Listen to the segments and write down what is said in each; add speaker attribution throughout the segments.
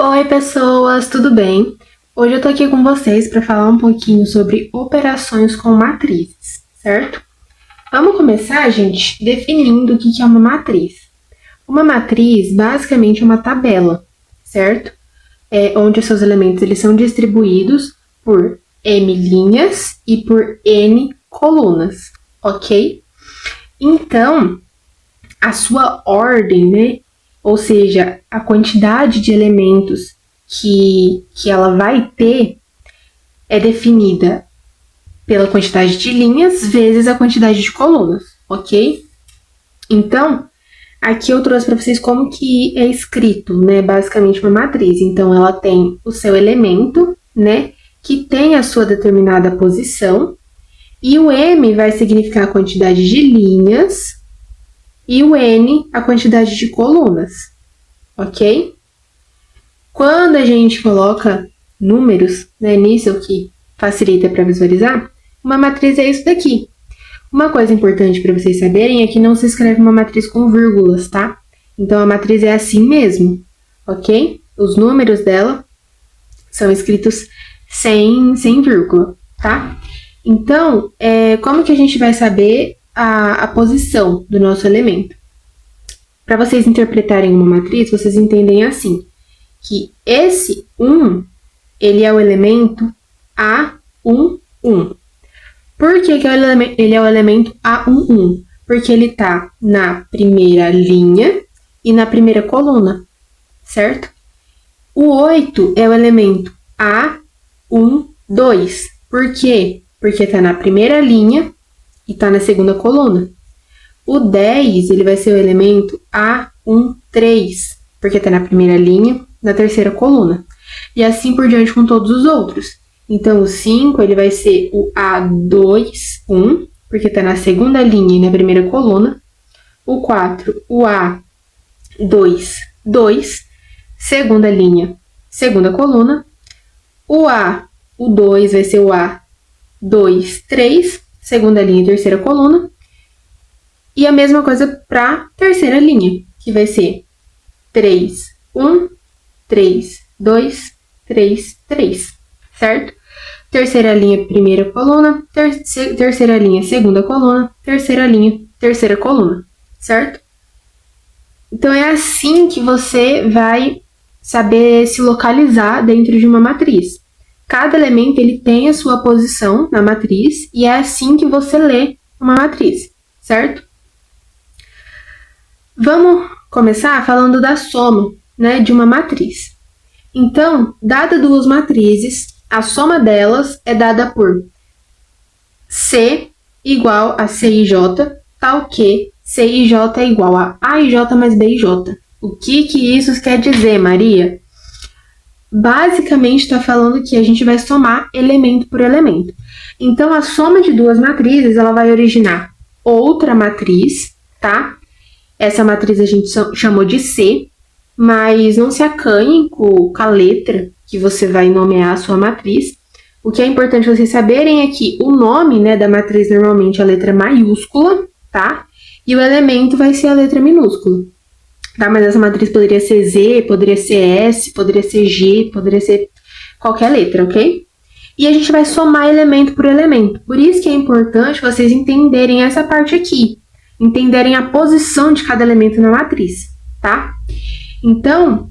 Speaker 1: Oi, pessoas, tudo bem? Hoje eu tô aqui com vocês para falar um pouquinho sobre operações com matrizes, certo? Vamos começar, gente, definindo o que é uma matriz. Uma matriz, basicamente, é uma tabela, certo? Onde os seus elementos eles são distribuídos por m linhas e por n colunas, ok? Então, a sua ordem, né? Ou seja, a quantidade de elementos que ela vai ter é definida pela quantidade de linhas vezes a quantidade de colunas, ok? Então, aqui eu trouxe para vocês como que é escrito, né, basicamente uma matriz. Então, ela tem o seu elemento, né, que tem a sua determinada posição, e o M vai significar a quantidade de linhas, e o N a quantidade de colunas, ok? Quando a gente coloca números, né, nisso que facilita para visualizar, uma matriz é isso daqui. Uma coisa importante para vocês saberem é que não se escreve uma matriz com vírgulas, tá? Então, a matriz é assim mesmo, ok? Os números dela são escritos sem vírgula, tá? Então, como que a gente vai saber a posição do nosso elemento? Para vocês interpretarem uma matriz, vocês entendem assim, que esse 1, ele é o elemento A11. Por que ele é o elemento A11? Porque ele está na primeira linha e na primeira coluna, certo? O 8 é o elemento A12. Por quê? Porque está na primeira linha e está na segunda coluna. O 10, ele vai ser o elemento A13, porque está na primeira linha, na terceira coluna. E assim por diante com todos os outros. Então, o 5, ele vai ser o A21, porque está na segunda linha e na primeira coluna. O 4, o A22, segunda linha, segunda coluna. O 2 vai ser o A23, segunda linha e terceira coluna. E a mesma coisa para a terceira linha, que vai ser 3, 1, 3, 2, 3, 3, certo? Terceira linha, primeira coluna, terceira linha, segunda coluna, terceira linha, terceira coluna, certo? Então, é assim que você vai saber se localizar dentro de uma matriz. Cada elemento ele tem a sua posição na matriz e é assim que você lê uma matriz, certo? Vamos começar falando da soma, né, de uma matriz. Então, dada duas matrizes, a soma delas é dada por C igual a CIJ, tal que CIJ é igual a AIJ mais BIJ. O que isso quer dizer, Maria? Basicamente, está falando que a gente vai somar elemento por elemento. Então, a soma de duas matrizes, ela vai originar outra matriz, tá? Essa matriz a gente chamou de C, mas não se acanhem com a letra que você vai nomear a sua matriz. O que é importante vocês saberem é que o nome, né, da matriz normalmente é a letra maiúscula, tá? E o elemento vai ser a letra minúscula, tá? Mas essa matriz poderia ser Z, poderia ser S, poderia ser G, poderia ser qualquer letra, ok? E a gente vai somar elemento por elemento. Por isso que é importante vocês entenderem essa parte aqui. Entenderem a posição de cada elemento na matriz, tá? Então,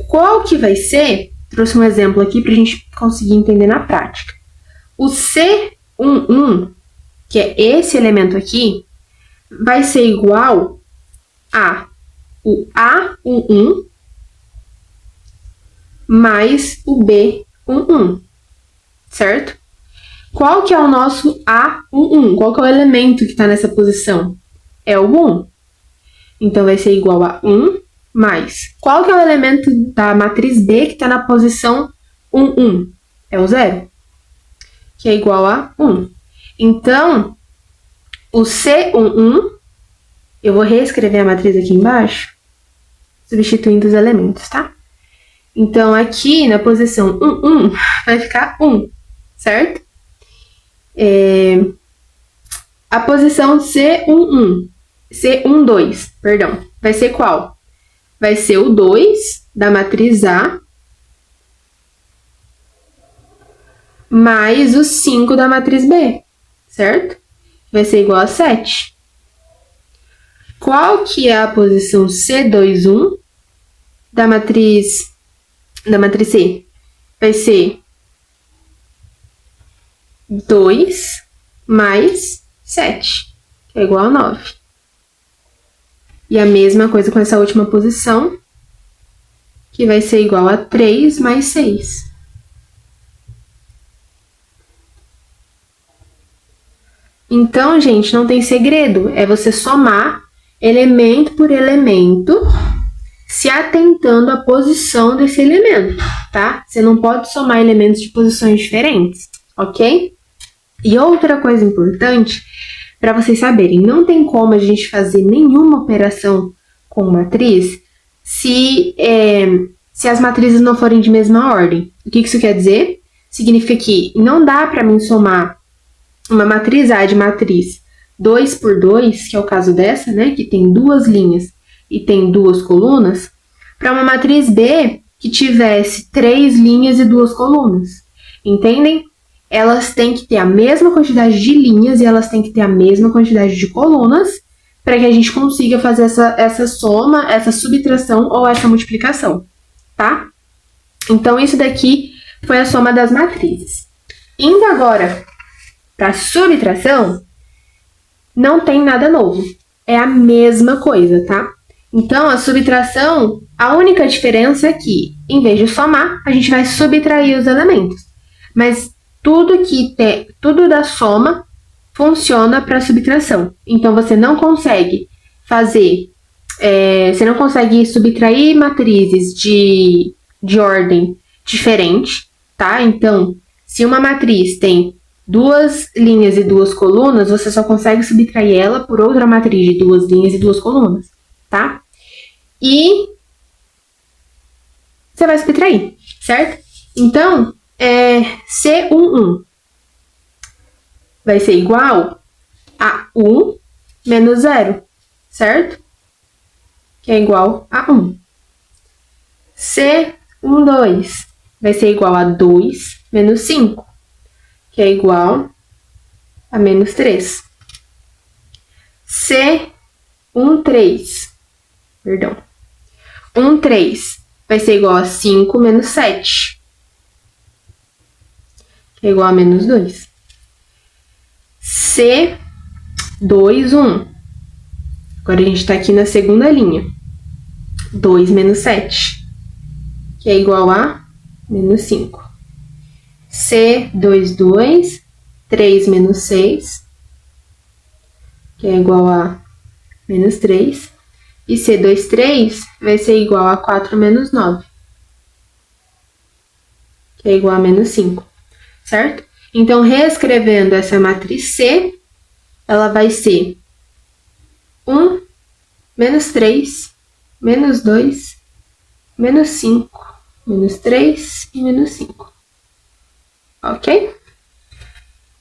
Speaker 1: qual que vai ser? Trouxe um exemplo aqui para a gente conseguir entender na prática. O C11, que é esse elemento aqui, vai ser igual a o A11 mais o B11, certo? Qual que é o nosso A11? Qual que é o elemento que está nessa posição? É o 1. Então, vai ser igual a 1 mais... Qual que é o elemento da matriz B que está na posição 1? É o 0, que é igual a 1. Então, o C11, eu vou reescrever a matriz aqui embaixo, substituindo os elementos, tá? Então, aqui na posição 1 vai ficar 1, certo? A posição C12, vai ser qual? vai ser o 2 da matriz A mais o 5 da matriz B, certo? Vai ser igual a 7. Qual que é a posição C21 da matriz C? Vai ser 2 mais 7, que é igual a 9. E a mesma coisa com essa última posição, que vai ser igual a 3 mais 6. Então, gente, não tem segredo. É você somar elemento por elemento, se atentando à posição desse elemento, tá? Você não pode somar elementos de posições diferentes, ok? E outra coisa importante, para vocês saberem, não tem como a gente fazer nenhuma operação com matriz se as matrizes não forem de mesma ordem. O que isso quer dizer? Significa que não dá para mim somar uma matriz A de matriz 2 por 2, que é o caso dessa, né, que tem duas linhas e tem duas colunas, para uma matriz B que tivesse 3 linhas e 2 colunas. Entendem? Elas têm que ter a mesma quantidade de linhas e elas têm que ter a mesma quantidade de colunas para que a gente consiga fazer essa soma, essa subtração ou essa multiplicação, tá? Então, isso daqui foi a soma das matrizes. Indo agora para subtração, não tem nada novo. É a mesma coisa, tá? Então, a subtração, a única diferença é que, em vez de somar, a gente vai subtrair os elementos. Mas tudo da soma funciona para subtração. Então, você não consegue você não consegue subtrair matrizes de ordem diferente, tá? Então, se uma matriz tem 2 linhas e 2 colunas, você só consegue subtrair ela por outra matriz de 2 linhas e 2 colunas, tá? E você vai subtrair, certo? Então, C11 vai ser igual a 1 menos 0, certo? Que é igual a 1. C12 vai ser igual a 2 menos 5, que é igual a menos 3. C13, perdão. 13 vai ser igual a 5 menos 7, que é igual a menos 2. C21. Agora a gente está aqui na segunda linha. 2 menos 7, que é igual a menos 5. C22, 3 menos 6, que é igual a menos 3. E C23 vai ser igual a 4 menos 9, que é igual a menos 5, certo? Então, reescrevendo essa matriz C, ela vai ser 1, menos 3, menos 2, menos 5, menos 3 e menos 5. Ok?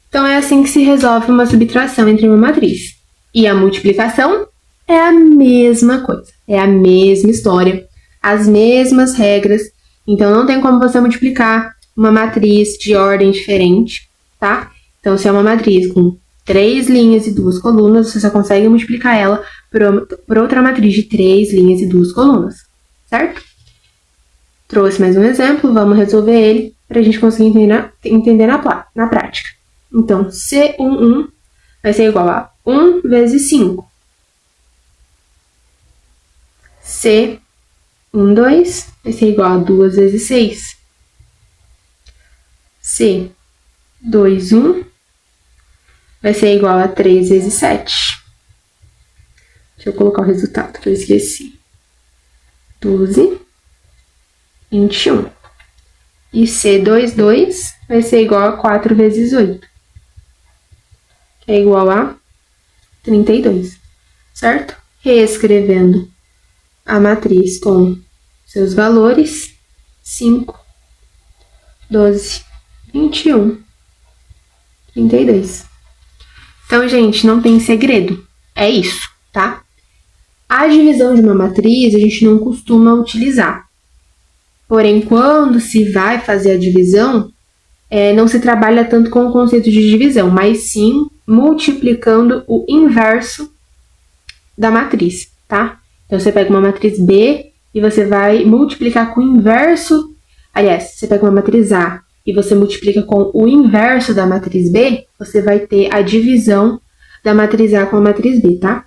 Speaker 1: Então, é assim que se resolve uma subtração entre uma matriz. E a multiplicação é a mesma coisa, é a mesma história, as mesmas regras. Então, não tem como você multiplicar uma matriz de ordem diferente, tá? Então, se é uma matriz com 3 linhas e 2 colunas, você só consegue multiplicar ela por outra matriz de 3 linhas e 2 colunas, certo? Trouxe mais um exemplo, vamos resolver ele para a gente conseguir entender na prática. Então, C11 vai ser igual a 1 vezes 5. C12 vai ser igual a 2 vezes 6. C21 vai ser igual a 3 vezes 7. Deixa eu colocar o resultado que eu esqueci. 12, 21. E C22 vai ser igual a 4 vezes 8, que é igual a 32, certo? Reescrevendo a matriz com seus valores, 5, 12, 21, 32. Então, gente, não tem segredo. É isso, tá? A divisão de uma matriz a gente não costuma utilizar. Porém, quando se vai fazer a divisão, não se trabalha tanto com o conceito de divisão, mas sim multiplicando o inverso da matriz, tá? Então, você pega uma matriz B e você vai multiplicar com o inverso. Aliás, você pega uma matriz A e você multiplica com o inverso da matriz B, você vai ter a divisão da matriz A com a matriz B, tá?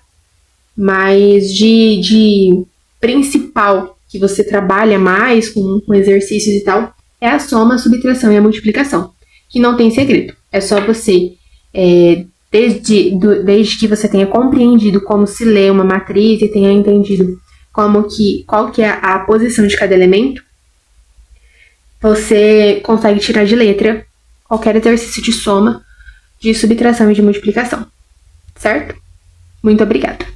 Speaker 1: Mas de principal que você trabalha mais com exercícios e tal, é a soma, a subtração e a multiplicação, que não tem segredo. É só você, desde que você tenha compreendido como se lê uma matriz e tenha entendido qual que é a posição de cada elemento, você consegue tirar de letra qualquer exercício de soma, de subtração e de multiplicação, certo? Muito obrigada!